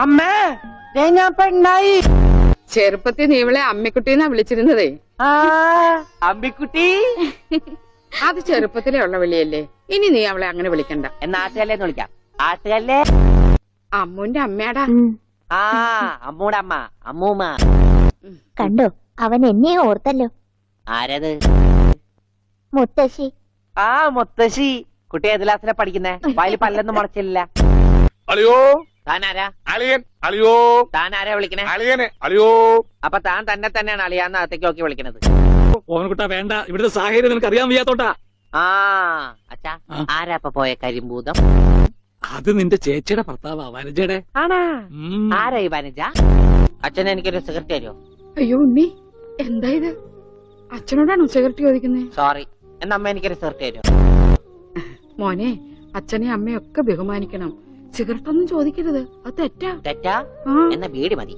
അമ്മേ ഞാൻ പെണ്ണായി. ചെറുപ്പത്തിൽ നീ ഇവളെ അമ്മിക്കുട്ടിന്നാ വിളിച്ചിരുന്നതേ. അമ്മിക്കുട്ടി അത് ചെറുപ്പത്തിലേ ഉള്ള വിളിയല്ലേ. ഇനി നീ അവളെ അങ്ങനെ വിളിക്കണ്ട. എന്നാ ആട്ടുകല്ലേന്ന് വിളിക്കാം. ആട്ടുകല്ലേ അമ്മുന്റെ അമ്മയാടാ. ആ അമ്മൂടെ അമ്മ, അമ്മൂമ്മ. കണ്ടോ, അവൻ എന്നെ ഓർത്തല്ലോ. ആരത്? മുത്തശ്ശി. ആ മുത്തശ്ശി. കുട്ടി ഏത് ക്ലാസ്സിലാ പഠിക്കുന്നേ? വായിൽ പല്ലൊന്നും മുളച്ചില്ല. അളിയോ താനാരാ? അളിയൻ. അളിയോ താനാരാ വിളിക്കണേ? അളിയനെ. അളിയോ അപ്പൊ താൻ തന്നെ തന്നെയാണ് അളിയാന്ന് അകത്തേക്ക് നോക്കി വിളിക്കണത്. ഓനക്കുട്ടാ വേണ്ട, ഇവിടുത്തെ സാഹചര്യം നിനക്ക് അറിയാൻ വയ്യാത്തോട്ടാ. ആ അച്ഛാ, ആരാ ഇപ്പൊ പോയ കരിമ്പൂതം? അത് നിന്റെ ചേച്ചിയുടെ ഭർത്താവാ, വനജയുടെ. ആണാ? ആരാ ഈ വനജ? അച്ഛൻ എനിക്കൊരു സിഗരറ്റ് തരുമോ? അയ്യോ ഉണ്ണി, എന്താ ഇത്? അച്ഛനോടാണോ സിഗരറ്റ് ചോദിക്കുന്നേ? സോറി, എന്നാ അമ്മ എനിക്കൊരു സിഗരറ്റ് തരുമോ? മോനെ, അച്ഛനെ അമ്മയൊക്കെ ബഹുമാനിക്കണം. സിഗരറ്റ് ഒന്നും ചോദിക്കരുത്, അത് തെറ്റാ. തെറ്റാ? ആ. എന്നാ ബീഡി മതി.